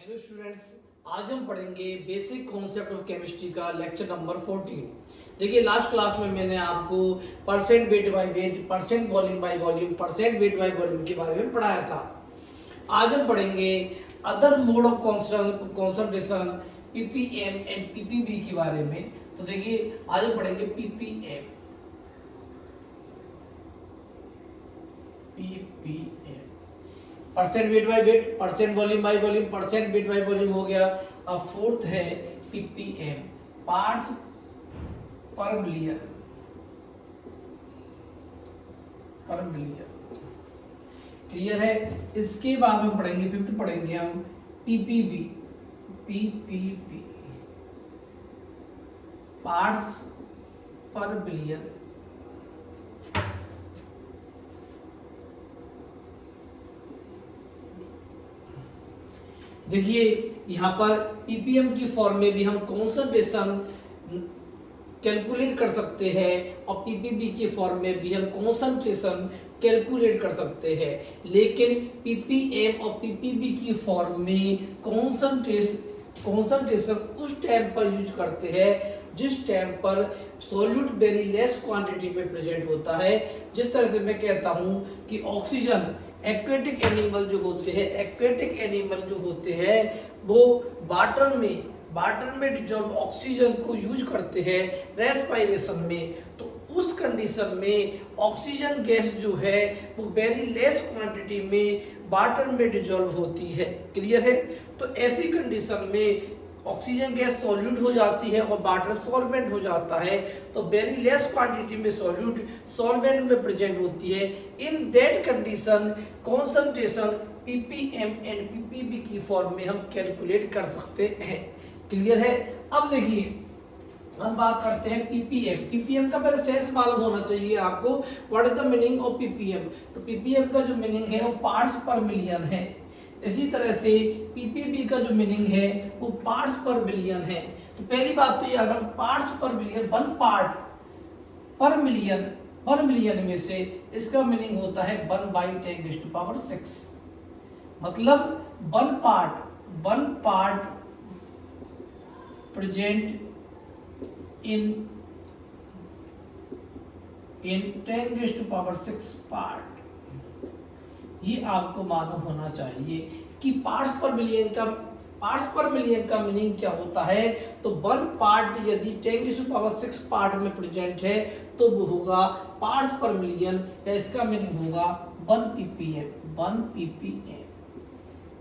Hello students, आज हम पढ़ेंगे बेसिक कॉन्सेप्ट ऑफ केमिस्ट्री का लेक्चर नंबर 14। देखिए, लास्ट क्लास में मैंने आपको percent weight by weight, percent volume by volume, percent weight by volume के बारे में पढ़ाया था। आज हम पढ़ेंगे other mode of concentration ppm and PPB के बारे में। तो देखिए, आज हम पढ़ेंगे ppm. Percent weight by weight, percent volume by volume, percent weight by volume हो गया। अब फोर्थ है पीपीएम, पार्ट्स पर मिलियन। क्लियर है। इसके बाद हम पढ़ेंगे, फिफ्थ पढ़ेंगे हम पीपीबी। पार्ट्स पर बिलियन। देखिए, यहाँ पर पीपीएम की फॉर्म में भी हम कॉन्सेंट्रेशन कैलकुलेट कर सकते हैं और पीपीबी की फॉर्म में भी हम कॉन्सेंट्रेशन कैलकुलेट कर सकते हैं। लेकिन पीपीएम और पीपीबी की फॉर्म में कॉन्सेंट्रेशन उस टाइम पर यूज करते हैं जिस टाइम पर सॉल्यूट वेरी लेस क्वांटिटी में प्रेजेंट होता है। जिस तरह से मैं कहता हूं कि ऑक्सीजन, एक्वेटिक एनिमल जो होते हैं वो वाटर में डिजॉल्व ऑक्सीजन को यूज करते हैं रेस्पिरेशन में। तो उस कंडीशन में ऑक्सीजन गैस जो है वो वेरी लेस क्वांटिटी में वाटर में डिजॉल्व होती है। क्लियर है। तो ऐसी कंडीशन में ऑक्सीजन गैस सॉल्यूट हो जाती है और वाटर सॉल्वेंट हो जाता है। तो वेरी लेस क्वांटिटी में सॉल्यूट सॉल्वेंट में प्रेजेंट होती है। In that condition concentration ppm and PPB की फॉर्म में हम कैलकुलेट कर सकते हैं। क्लियर है। अब देखिए, हम बात करते हैं पीपीएम का पहले सेंस मालूम होना चाहिए आपको। What is the meaning of ppm? तो पीपीएम का जो मीनिंग है वो पार्ट्स पर मिलियन है। इसी तरह से पीपीबी का जो मीनिंग है वो पार्ट्स पर बिलियन है। तो पहली बात तो याद रखो, पार्ट्स पर बिलियन, वन पार्ट पर मिलियन, 1 मिलियन में से इसका मीनिंग होता है 1/10⁶। मतलब one part present in 10⁶ part. ये आपको मालूम होना चाहिए कि पार्ट्स पर मिलियन का मीनिंग क्या होता है। तो वन पार्ट यदि 10⁶ पार्ट में प्रेजेंट है तो वो होगा पार्ट्स पर मिलियन, या इसका मीनिंग होगा 1 ppm।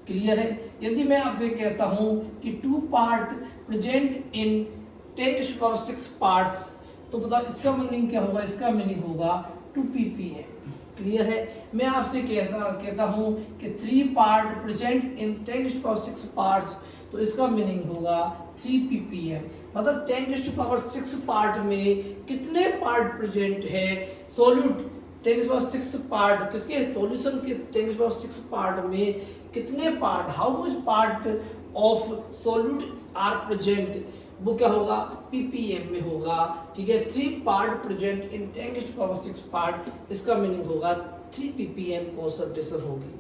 क्लियर है। यदि मैं आपसे कहता हूं कि 2 पार्ट प्रेजेंट इन 10⁶ पार्ट्स, तो बताओ इसका मीनिंग क्या होगा? इसका मीनिंग होगा 2 ppm। क्लियर है। मैं आपसे कहता हूं कि 3 पार्ट प्रेजेंट इन 10⁶ पार्ट्स, तो इसका मीनिंग होगा 3 ppm। मतलब 10⁶ पार्ट में कितने पार्ट प्रेजेंट है? सॉल्यूट 10⁶ पार्ट किसके, सॉल्यूशन के 10⁶ पार्ट में कितने part, how much part of solute are present, वो क्या होगा? पीपीएम में होगा। ठीक है। 3 पार्ट प्रेजेंट इन 10⁶ पार्ट, इसका मीनिंग होगा 3 ppm कॉन्सेंट्रेशन होगी।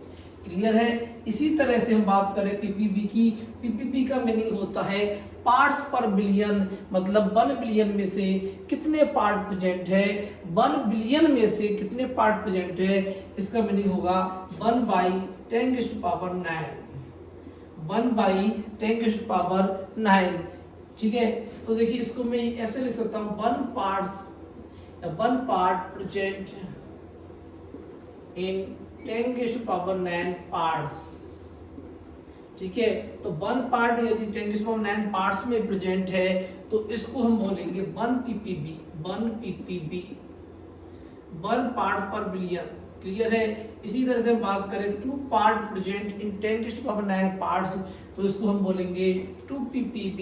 क्लियर है। इसी तरह से हम बात करें पीपीबी की। पीपीबी का मीनिंग होता है पार्ट्स पर बिलियन। मतलब 1 बिलियन में से कितने पार्ट प्रेजेंट है, 1 बिलियन में से कितने पार्ट प्रेजेंट है, इसका मीनिंग होगा 1/10⁹ 1/10⁹ ठीक है। तो देखिए, इसको मैं ऐसे लिख सकता हूं, 1 पार्ट प्रेजेंट इन 10⁹ पार्ट्स। ठीक है। तो 1 पार्ट यदि 10⁹ पार्ट्स में प्रेजेंट है तो इसको हम बोलेंगे 1 ppb। 1 पार्ट पर बिलियन। क्लियर है। इसी तरह से हम बात करें 2 पार्ट प्रेजेंट इन 10⁹ पार्ट्स, तो इसको हम बोलेंगे 2 ppb।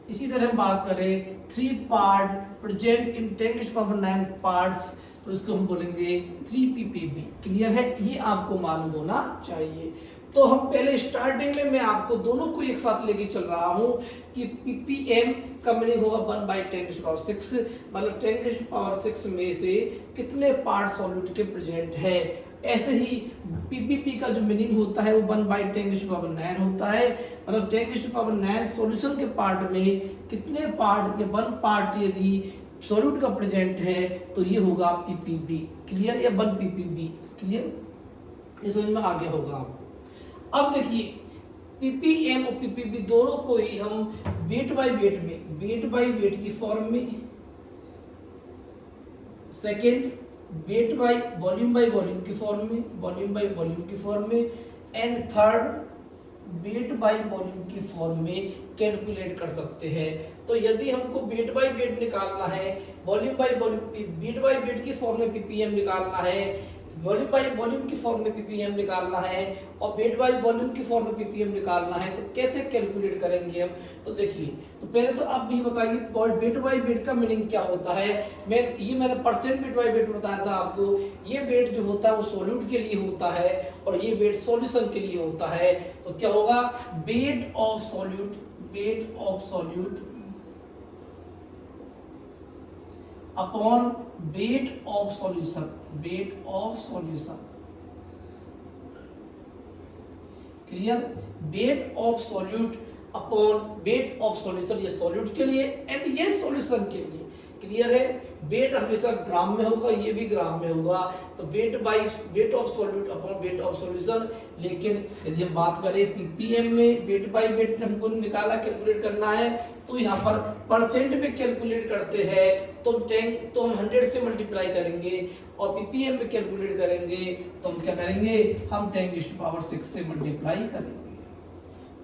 इसी तरह हम बात करें 3 पार्ट प्रेजेंट इन 10⁹ पार्ट्स, तो इसको हम बोलेंगे 3 ppb। क्लियर है। ये आपको मालूम होना चाहिए। तो हम पहले स्टार्टिंग में मैं आपको दोनों को एक साथ लेके चल रहा हूं कि पीपीएम का मीनिंग होगा 1/10⁶, मतलब 10⁶ में से कितने पार्ट सॉल्यूट के प्रेजेंट है। ऐसे ही पीपीपी का जो मीनिंग होता है वो 1/10⁹ होता है, मतलब 10⁹ सॉल्यूशन के पार्ट में कितने पार्ट या 1 पार्ट यदि सॉल्यूट का प्रेजेंट है तो ये होगा पीपीबी। क्लियर, या 1 पीपीबी। क्लियर, ये समझ में आगे होगा आपको। अब देखिए पीपीएम और पीपीबी दोनों को ही हम वेट बाय वेट की फॉर्म में, सेकंड वेट बाय वॉल्यूम की फॉर्म में, and third weight by volume की फॉर्म में कैलकुलेट कर सकते हैं। तो यदि हमको वेट बाय वेट निकालना है, volume by volume, weight by weight की फॉर्म में पीपीएम निकालना है, वॉल्यूम बाय वॉल्यूम की फॉर्म में पीपीएम निकालना है और वेट बाय वॉल्यूम की फॉर्म में पीपीएम निकालना है, तो कैसे कैलकुलेट करेंगे हम? तो देखिए, तो पहले तो आप ये बताइए वेट बाय वेट का मीनिंग क्या होता है। मैंने परसेंट वेट बाय वेट बताया था आपको। ये वेट जो होता है वो सॉल्यूट के लिए होता है और ये वेट सॉल्यूशन के लिए होता है। तो क्या होगा, weight of solute upon weight of solution, clear, weight of solute upon weight of solution, ये सॉल्यूट के लिए एंड ये सॉल्यूशन के लिए। क्लियर है, वेट हमेशा ग्राम में होगा, ये भी ग्राम में होगा। तो weight of solute upon weight of solution. लेकिन यदि हम बात करें पीपीएम में, वेट बाय वेट हमको निकाला, कैलकुलेट करना है, तो यहाँ पर परसेंट में कैलकुलेट करते हैं तो हम 100 से मल्टीप्लाई करेंगे और पीपीएम में कैलकुलेट करेंगे तो हम क्या करेंगे, हम 10⁶ से मल्टीप्लाई करेंगे।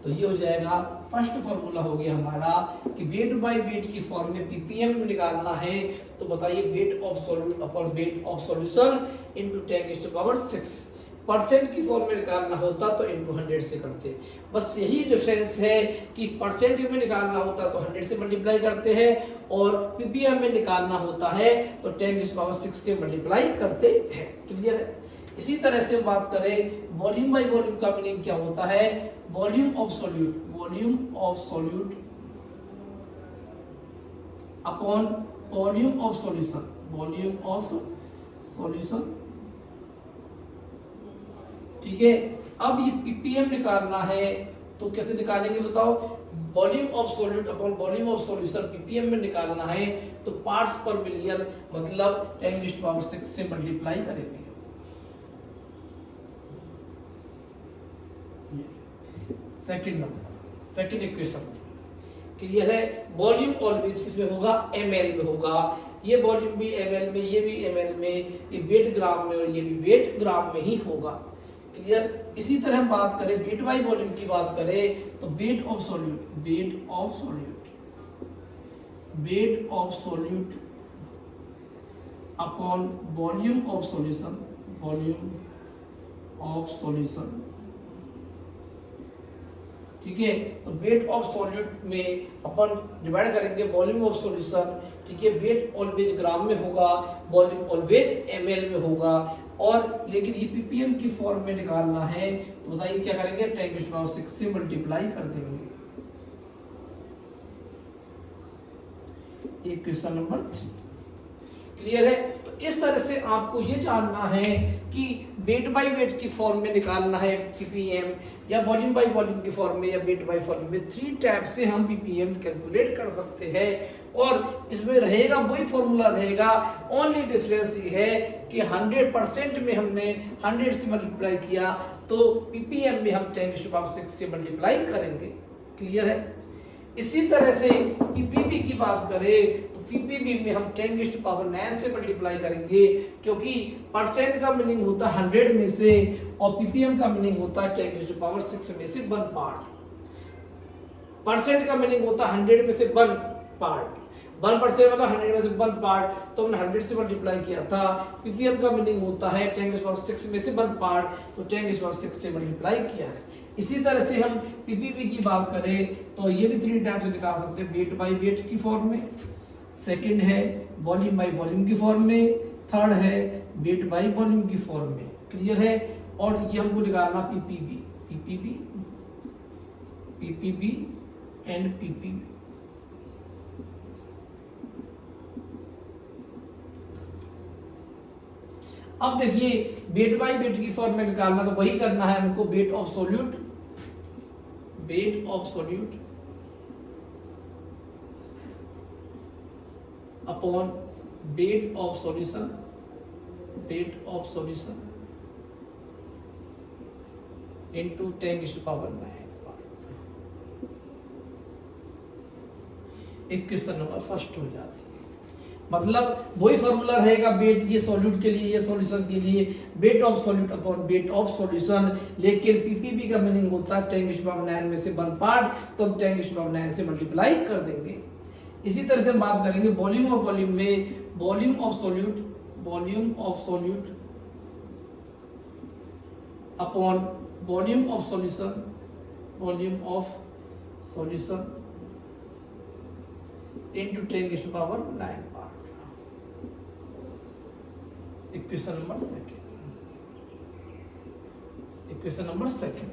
तो ये हो जाएगा फर्स्ट फॉर्मूला हो गया हमारा कि वेट बाय वेट की फॉर्म में पीपीएम निकालना है। तो बताइए weight of solute upon weight of solution into 10⁶। Percent की फॉर्म में निकालना होता तो इनटू 100 से करते। बस यही डिफरेंस है कि परसेंट में निकालना होता तो 100 से मल्टीप्लाई करते हैं और पीपीएम में निकालना होता है तो 10⁶ से मल्टीप्लाई करते हैं। क्लियर है। इसी तरह से हम बात करें वॉल्यूम बाय वॉल्यूम का मीनिंग क्या होता है। Volume of solute upon volume of solution, ठीक है। अब ये पीपीएम निकालना है तो कैसे निकालेंगे बताओ, volume of solute upon volume of solution ppm में निकालना है तो पार्ट्स पर मिलियन मतलब 10⁶ से मल्टीप्लाई करेंगे। सेकंड इक्वेशन क्लियर है। वॉल्यूम ऑलवेज किसमें होगा, ml में होगा। ये वॉल्यूम भी ml में, ये भी ml में, ये वेट ग्राम में और ये भी वेट ग्राम में ही होगा। क्लियर। इसी तरह हम बात करें वेट बाय वॉल्यूम की बात करें तो weight of solute upon volume of solution, ठीक है। तो वेट ऑफ सॉल्यूट में अपन डिवाइड करेंगे वॉल्यूम ऑफ सॉल्यूशन, ठीक है। वेट ऑलवेज ग्राम में होगा, वॉल्यूम ऑलवेज ml में होगा। और लेकिन ये पीपीएम की फॉर्म में निकालना है तो बताइए क्या करेंगे, 10⁶ से मल्टीप्लाई कर देंगे। इक्वेशन नंबर 3 क्लियर है। तो इस तरह से आपको ये जानना है कि वेट बाय वेट की फॉर्म में निकालना है पीपीएम या वॉल्यूम बाय वॉल्यूम की फॉर्म में या वेट बाय वॉल्यूम में। 3 टाइप से हम पीपीएम कैलकुलेट कर सकते हैं और इसमें रहेगा वही फॉर्मूला रहेगा। ओनली डिफरेंस ये है कि 100% में हमने 100 से मल्टीप्लाई किया तो पीपीएम में हम 10⁶ से मल्टीप्लाई करेंगे। क्लियर है। इसी तरह से पीपीबी की बात करें तो पीपीबी में हम 10⁹ से मल्टीप्लाई करेंगे क्योंकि परसेंट का मीनिंग होता है 100 में से और पीपीएम का मीनिंग होता है 10⁶ में से 1 पार्ट। परसेंट का मीनिंग होता है 100 में से 1 पार्ट, 1% मतलब 100 में से 1 पार्ट, तो हमने 100 से मल्टीप्लाई किया था। पीपीएम का मीनिंग होता है 10⁶ में से 1 पार्ट, तो 10⁶ से मल्टीप्लाई किया है। इसी तरह से हम पीपीबी की बात करें तो ये भी 3 टाइप से निकाल सकते हैं, वेट बाय वेट की फॉर्म में, सेकंड है वॉल्यूम बाय वॉल्यूम की फॉर्म में, थर्ड है वेट बाय वॉल्यूम की फॉर्म में। क्लियर है। और ये हमको निकालना PPB PPB, PPB and PPB. अब देखिए वेट बाई वेट की फॉर्म में निकालना, तो वही करना है हमको, weight of solute, weight of solute upon weight of solution, weight of solution into 10⁻⁹। एक क्वेश्चन नंबर फर्स्ट हो जाती है। मतलब वही फॉर्मूला रहेगा, वेट ये सॉल्यूट के लिए, ये सॉल्यूशन के लिए, weight of solute upon weight of solution, लेकिन पीपीबी का मीनिंग होता है 10⁻⁹ में से 1 पार्ट, तो हम 10⁻⁹ से मल्टीप्लाई कर देंगे। इसी तरह से हम बात करेंगे वॉल्यूम ऑफ वॉल्यूम में, volume of solute, volume of solute upon volume of solution, volume of solution into 10⁻⁹ part. Equation number second, equation number second.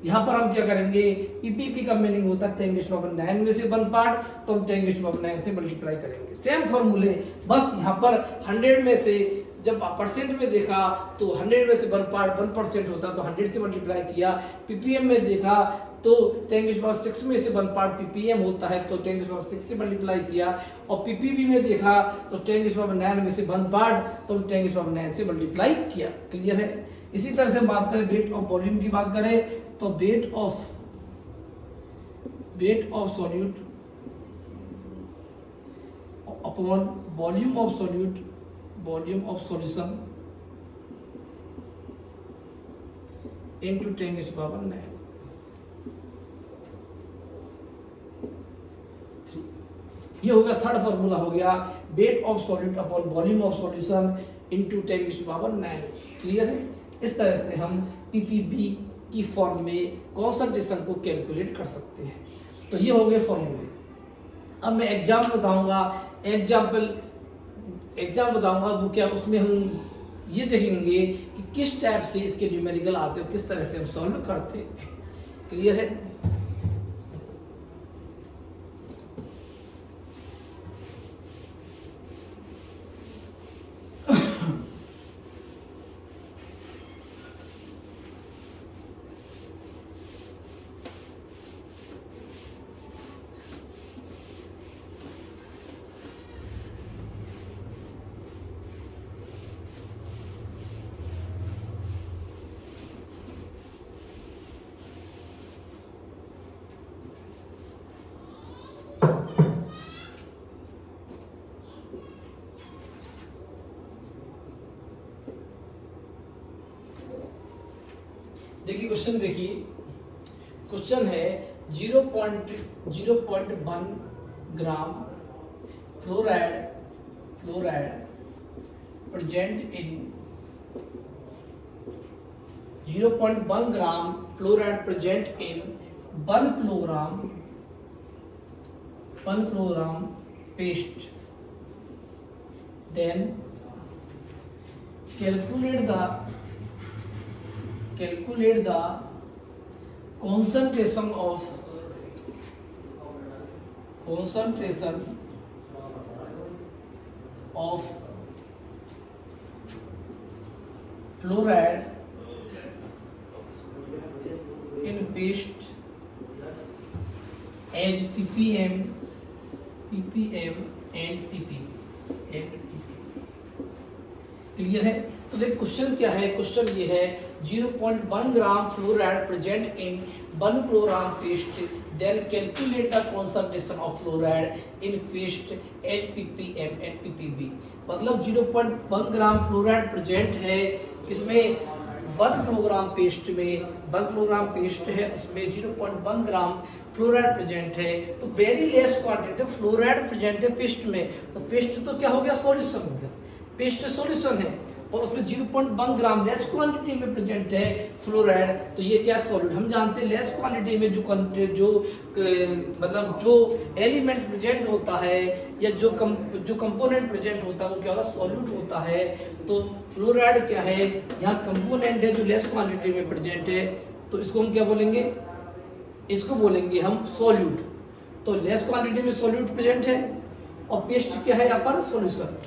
यहां पर हम क्या करेंगे, पीपीपी का मीनिंग होता है 10⁻⁹ में से 1 पार्ट, तो हम 10⁻⁹ से मल्टीप्लाई करेंगे। सेम फॉर्मूले, बस यहाँ पर 100 में से, जब परसेंट में देखा तो 100 में से 1 पार्ट 1% होता, तो 100 से मल्टीप्लाई किया। पीपीएम में देखा तो 10⁻⁶ में से 1 पार्ट पीपीएम होता है, तो 10⁻⁶ से मल्टीप्लाई किया। और पीपीबी में देखा तो 10⁻⁹ में से 1 पार्ट, तो 10⁻⁹ से मल्टीप्लाई किया। क्लियर है। इसी तरह से हम बात करें वेट ऑफ वॉल्यूम की बात करें, तो weight of solute upon volume of solute, volume of solution into 10⁻⁹। ये हो गया थर्ड फॉर्मूला, हो गया weight of solute upon volume of solution into 10⁻⁹। Clear है। इस तरह से हम पीपीबी की फॉर्म में कॉन्सेंट्रेशन को कैलकुलेट कर सकते हैं। तो ये हो गए फॉर्मूले। अब मैं एग्जाम्पल बताऊंगा, एग्जाम्पल बताऊंगा वो क्या, उसमें हम ये देखेंगे कि किस टाइप से इसके न्यूमेरिकल आते हैं, किस तरह से हम सॉल्व करते हैं। क्लियर है। देखिए क्वेश्चन, देखिए क्वेश्चन है 0.1 gram fluoride present in 0.1 gram fluoride present in 1 kilogram paste, then calculate the concentration of fluoride in paste as ppm and pp। Clear है। तो देख क्वेश्चन क्या है, क्वेश्चन ये है 0.1 gram fluoride present in 1 kilogram paste, then calculate the concentration of fluoride in paste as ppm and ppb। मतलब 0.1 gram fluoride present है इसमें 1 किलोग्राम पेस्ट में, 1 किलोग्राम पेस्ट है उसमें 0.1 ग्राम फ्लोराइड प्रेजेंट है, तो very less quantity fluoride present है paste में। तो पेस्ट तो क्या हो गया, सॉल्यूशन हो गया, पेस्ट सॉल्यूशन है और उसमें 0.1 ग्राम लेस क्वांटिटी में प्रेजेंट है फ्लोराइड, तो ये क्या सॉल्यूट। हम जानते हैं लेस क्वांटिटी में जो एलिमेंट प्रेजेंट होता है या जो कंपोनेंट प्रेजेंट होता है वो क्या होता है, सॉल्यूट होता है। तो फ्लोराइड क्या है, यहाँ कंपोनेंट है जो लेस क्वांटिटी में प्रेजेंट है, तो इसको हम क्या बोलेंगे, इसको बोलेंगे हम सॉल्यूट। तो लेस क्वांटिटी में सॉल्यूट प्रेजेंट है और पेस्ट क्या है यहाँ पर, सॉल्यूशन।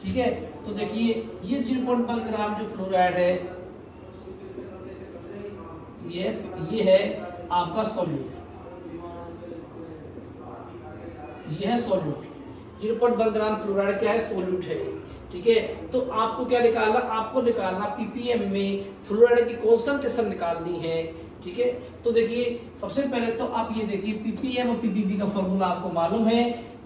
ठीक है, तो देखिए ये 0.1 ग्राम जो फ्लोराइड है ये है आपका सॉल्यूट, ये है सॉल्यूट। 0.1 ग्राम फ्लोराइड क्या है, सॉल्यूट है। ठीक है, तो आपको क्या निकालना, आपको निकालना पीपीएम में फ्लोराइड की कॉन्सेंट्रेशन निकालनी है। ठीक है, तो देखिए सबसे पहले तो आप ये देखिए पीपीएम और पीपीबी का फॉर्मूला आपको मालूम है।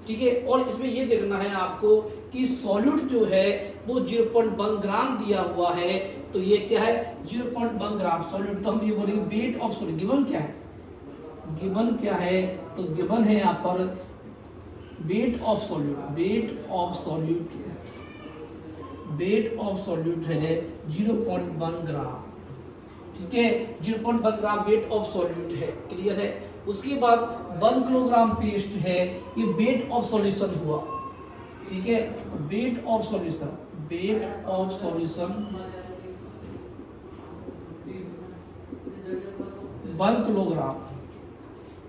ठीक है, और इसमें ये देखना है आपको कि सॉल्यूट जो है वो 0.1 ग्राम दिया हुआ है, तो ये क्या है 0.1 ग्राम सॉल्यूट। तो हम ये बोलेंगे वेट ऑफ सॉल्यूट, गिवन क्या है, गिवन क्या है, तो गिवन है यहाँ पर weight of solute, weight of solute, weight of solute है 0.1 ग्राम। ठीक है, 0.1 ग्राम वेट ऑफ सॉल्यूट है, क्लियर है। उसके बाद 1 किलोग्राम पेस्ट है, ये वेट ऑफ सॉल्यूशन हुआ। ठीक है, weight of solution, weight of solution 1 kilogram,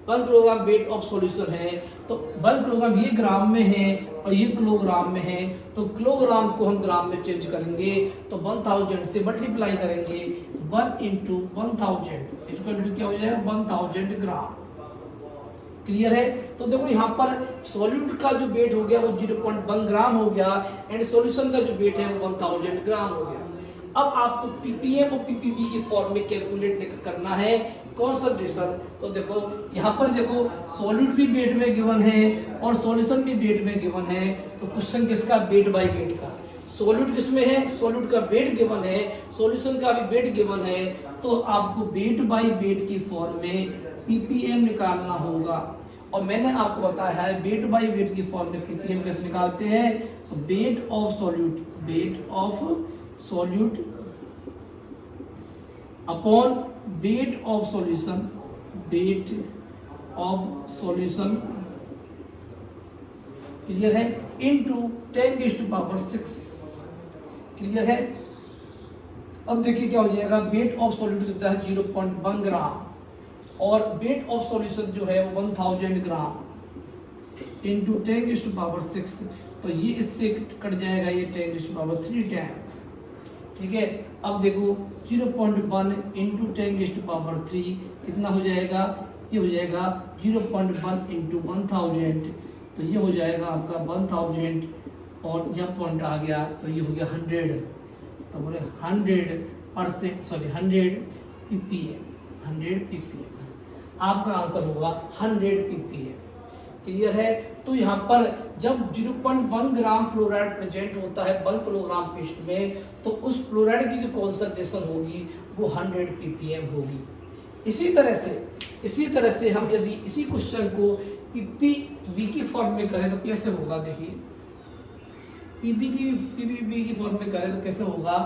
1 kilogram weight of solution है। तो 1 किलोग्राम ये ग्राम में है और ये किलोग्राम में है, तो किलोग्राम को हम ग्राम में चेंज करेंगे तो 1000 से मल्टीप्लाई करेंगे, 1 इंटू 1000 इक्वल टू क्या हो जाएगा 1000 ग्राम। क्लियर है। तो देखो यहाँ पर सॉल्यूट का जो वेट हो गया वो 0.1 ग्राम हो गया एंड सॉल्यूशन का जो वेट है वो 1000 ग्राम हो गया। अब आपको पीपीएम और पीपीबी की फॉर्म में कैलकुलेट करना है कॉन्सेंट्रेशन। तो देखो यहाँ पर देखो सॉल्यूट भी वेट में गिवन है और सॉल्यूशन भी वेट में गिवन है। तो क्वेश्चन किसका, वेट बाय वेट का। सॉल्यूट किसमें है, सॉल्यूट का वेट गिवन है, सॉल्यूशन का भी वेट गिवन है। तो आपको वेट बाय वेट की फॉर्म में पीपीएम निकालना होगा। और मैंने आपको बताया है वेट बाय वेट की फॉर्म में पीपीएम कैसे निकालते हैं, weight of solute, weight of solute upon weight of solution, weight of solution, clear है, इनटू 10⁻⁶, क्लियर है। अब देखिए क्या हो जाएगा, वेट ऑफ सॉल्यूट कितना है 0.1 ग्राम और वेट ऑफ सॉल्यूशन जो है वो 1000 ग्राम इंटू 10⁻⁶। तो ये इससे कट जाएगा ये 10⁻³ टाइम। ठीक है, अब देखो 0.1 इंटू 10⁻³ कितना हो जाएगा, ये हो जाएगा 0.1 इंटू 1000। तो ये हो जाएगा आपका 1000 और यह पॉइंट आ गया तो ये हो गया 100। तो बोले 100%, सॉरी 100 ppm, 100 ppm आपका आंसर होगा 100 ppm। क्लियर है। तो यहाँ पर जब 0.1 ग्राम फ्लोराइड प्रेजेंट होता है 1 किलोग्राम पेस्ट में, तो उस फ्लोराइड की जो कॉन्सेंट्रेशन होगी वो 100 ppm होगी। इसी तरह से हम यदि इसी क्वेश्चन को पीपीबी की फॉर्म में करें तो कैसे होगा, देखिए पीपीबी की फॉर्म में करें तो कैसे होगा।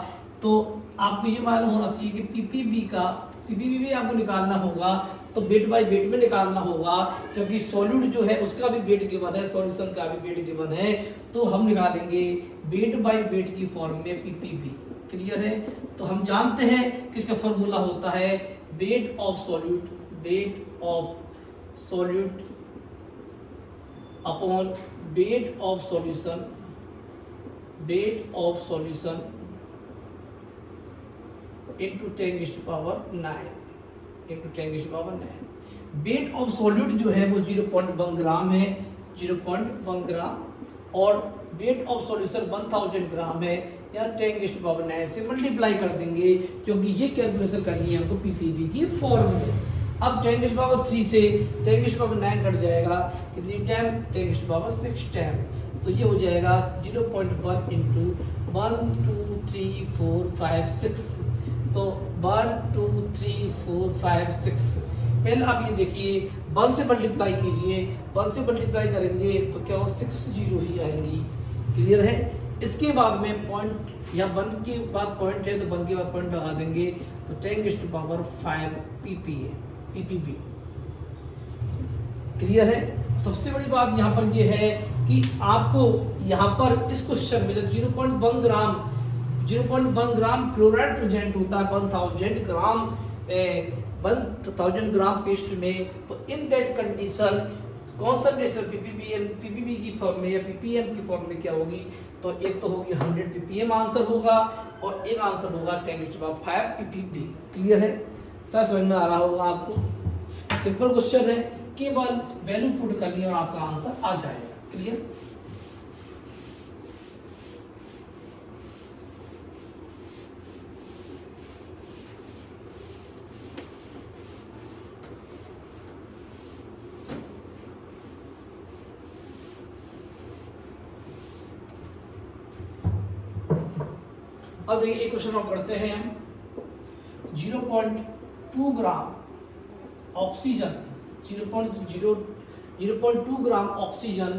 तो आपको ये मालूम होना चाहिए कि पीपीबी भी आपको निकालना होगा तो वेट बाय वेट में निकालना होगा, क्योंकि सॉल्यूट जो है उसका भी वेट गिवन है, सॉल्यूशन का भी वेट गिवन है। तो हम निकालेंगे वेट बाय वेट की फॉर्म में पीपीबी। क्लियर है। तो हम जानते हैं किसका फॉर्मूला होता है, weight of solute, weight of solute upon weight of solution, weight of solution into 10⁻⁹, into 10⁻⁹। Weight of solute जो है वो 0.1 ग्राम है, 0.1 ग्राम, और वेट ऑफ सॉल्यूशन 1000 ग्राम है, या 10⁻⁹ से मल्टीप्लाई कर देंगे क्योंकि ये कैलकुलेशन करनी है हमको पीपीबी की फॉर्म में। अब 10⁻³ से 10⁻⁹ कट जाएगा, कितनी टाइम, 10⁻⁶ टाइम। तो ये हो जाएगा 0.1 इंटू 1 2 3 4 5 6। तो 1 2 3 4 5 6, पहले आप ये देखिए 1 से मल्टीप्लाई कीजिए, 1 से मल्टीप्लाई करेंगे तो क्या हो 6 जीरो ही आएंगी। क्लियर है। इसके बाद में पॉइंट या 1 के बाद पॉइंट है तो 1 के बाद पॉइंट लगा देंगे तो 10⁵ पीपीबी। क्लियर है। सबसे बड़ी बात यहाँ पर ये है कि आपको यहाँ पर इस क्वेश्चन में जब 0.1 ग्राम फ्लोराइड प्रेजेंट होता है 1000 ग्राम 1000 ग्राम पेस्ट में, तो in that condition concentration PPB की फॉर्म में या पीपीएम की फॉर्म में क्या होगी, तो एक तो होगी 100 पीपीएम आंसर होगा और एक आंसर होगा 10⁵ पीपीबी। क्लियर है? सर समझ में आ रहा होगा आपको? सिंपल क्वेश्चन है, केवल वैल्यू पुट करनी और आपका आंसर आ जाएगा। क्लियर? अब देखिए एक क्वेश्चन और करते हैं हम। 0.2 gram oxygen 0.2 gram oxygen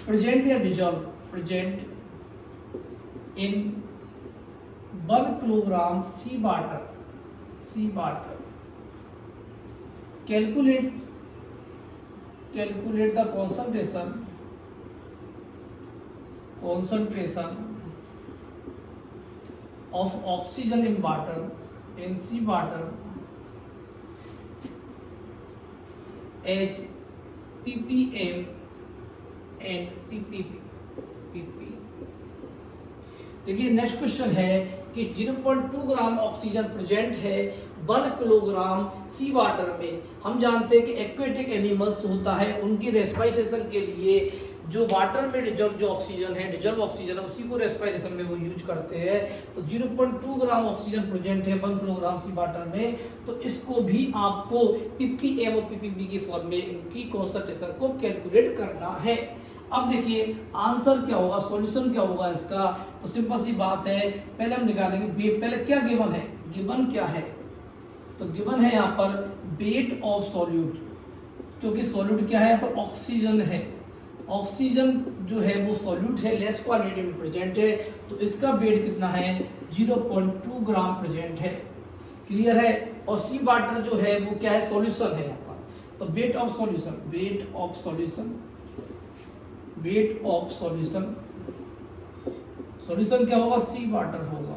present या dissolve present in 1 kilogram sea water calculate the concentration of oxygen in sea water as ppm and ppb। देखिए नेक्स्ट क्वेश्चन है कि 0.2 ग्राम ऑक्सीजन प्रेजेंट है 1 किलोग्राम सी वाटर में। हम जानते हैं कि एक्वेटिक एनिमल्स होता है, उनकी रेस्पिरेशन के लिए जो वाटर में डिजॉल्व ऑक्सीजन है उसी को रेस्पिरेशन में वो यूज करते हैं। तो 0.2 ग्राम ऑक्सीजन प्रेजेंट है 1 किलोग्राम सी वाटर में, तो इसको भी आपको पीपीएम और पीपीबी की फॉर्म में इनकी कॉन्सेंट्रेशन को कैलकुलेट करना है। अब देखिए आंसर क्या होगा, सॉल्यूशन क्या होगा इसका, तो सिंपल सी बात है, पहले हम निकालेंगे पहले क्या गिवन है, गिवन क्या है, तो गिवन है यहाँ पर वेट ऑफ सॉल्यूट, क्योंकि सॉल्यूट क्या है यहाँ पर ऑक्सीजन है, ऑक्सीजन जो है वो सॉल्यूट है, लेस क्वांटिटी में प्रेजेंट है, तो इसका वेट कितना है 0.2 ग्राम प्रेजेंट है। क्लियर है? और सी वाटर जो है वो क्या है, सॉल्यूशन है यहाँ पर, तो वेट ऑफ सॉल्यूशन सॉल्यूशन क्या होगा, सी वाटर होगा।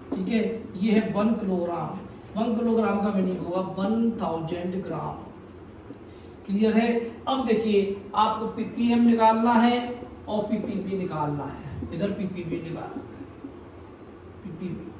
ठीक है, ये है 1 किलोग्राम का मीनिंग होगा 1000 ग्राम। क्लियर है? अब देखिए आपको पीपीएम निकालना है और पीपीबी निकालना है, इधर पीपीबी निकालना है, पीपीबी।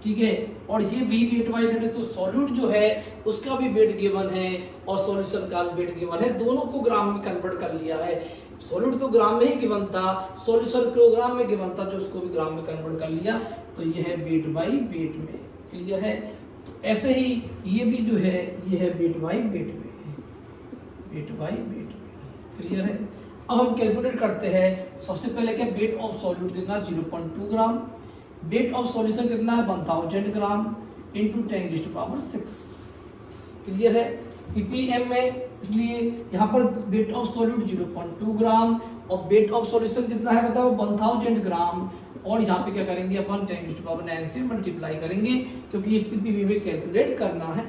ठीक है, और ये भी वेट बाय वेट है, तो सॉल्यूट जो है उसका भी वेट गिवन है और सॉल्यूशन का वेट गिवन है, दोनों को ग्राम में कन्वर्ट कर लिया है। सॉल्यूट तो ग्राम में ही गिवन था, सॉल्यूशन किलोग्राम में गिवन था, जो उसको भी ग्राम में कन्वर्ट कर लिया, तो ये है वेट बाई वेट में। क्लियर है? तो ऐसे ही ये भी जो है ये है वेट बाई वेट में, वेट बाई वेट। क्लियर है? अब हम कैलकुलेट करते हैं। सबसे पहले क्या, वेट ऑफ सॉल्यूट कितना 0.2 ग्राम, वेट ऑफ सॉल्यूशन कितना है 1000 ग्राम इंटू 10⁶। क्लियर है? पीपीएम में, इसलिए यहाँ पर वेट ऑफ सॉल्यूट 0.2 ग्राम और वेट ऑफ सॉल्यूशन कितना है बताओ 1000 ग्राम, और यहाँ पे क्या करेंगे अपन 10⁹ से मल्टीप्लाई करेंगे, क्योंकि ये पीपीबी में कैलकुलेट करना है।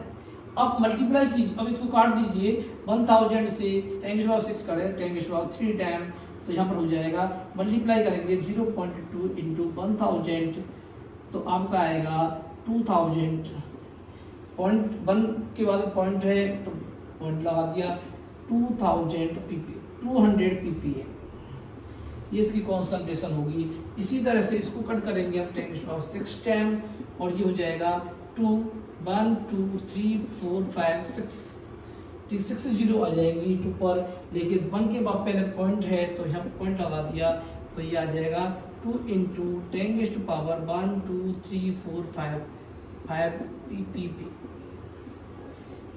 अब मल्टीप्लाई कीजिए, अब इसको काट दीजिए, 1000 से 10⁶ करें 10⁵ टाइम, तो यहाँ पर हो जाएगा, मल्टीप्लाई करेंगे 0.2 इंटू 1000, तो आपका आएगा 2000। पॉइंट 1 के बाद पॉइंट है तो पॉइंट लगा दिया, 200 ppm, ये इसकी कॉन्सेंट्रेशन होगी। इसी तरह से इसको कट करेंगे हम 10⁶ टाइम, और ये हो जाएगा 2 1 2 3 4 5 6, ठीक 6 0 आ जाएंगी 2 पर, लेकिन 1 के बाद पहले पॉइंट है तो यहाँ पॉइंट लगा दिया, तो ये आ जाएगा 2 इंटू 10⁻1 2 3 4 5 ppb।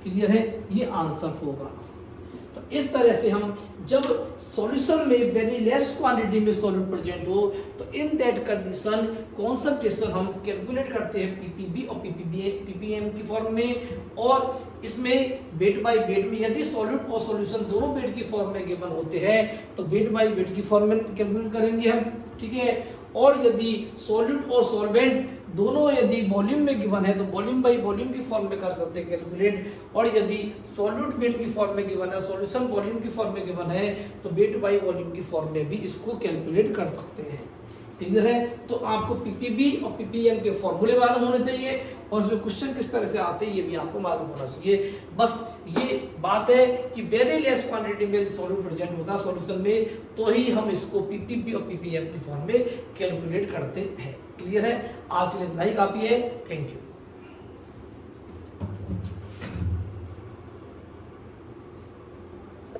क्लियर है? ये आंसर होगा। तो इस तरह से हम जब सॉल्यूशन में वेरी लेस क्वांटिटी में सॉल्यूट प्रेजेंट हो, तो इन दैट कंडीशन कॉन्सेंट्रेशन हम कैलकुलेट करते हैं पीपीबी और पीपीएम की फॉर्म में, और इसमें वेट बाय वेट में, यदि सॉल्यूट और सॉल्यूशन दोनों वेट की फॉर्म में गिवन होते हैं तो वेट बाय वेट की फॉर्म में कैलकुलेट करेंगे हम। ठीक है, और यदि सॉल्यूट और सॉल्वेंट दोनों यदि वॉल्यूम में गिवन है तो वॉल्यूम बाई वॉल्यूम की फॉर्म में कर सकते हैं कैलकुलेट, और यदि सॉल्यूट वेट की फॉर्म में गिवन है, सॉल्यूशन वॉल्यूम की फॉर्म में गिवन है, तो वेट बाई वॉल्यूम की फॉर्म में भी इसको कैलकुलेट कर सकते हैं। क्लियर है। तो आपको पीपीबी और पीपीएम के फॉर्मूले मालूम होने चाहिए और उसमें क्वेश्चन किस तरह से आते हैं ये भी आपको मालूम होना चाहिए। बस ये बात है कि वेरी लेस क्वांटिटी में सॉल्यूट प्रेजेंट होता है सॉल्यूशन में, तो ही हम इसको पीपीबी और पीपीएम की फॉर्म में कैलकुलेट करते हैं। क्लियर है। आज के लिए इतना ही काफी है। Thank you.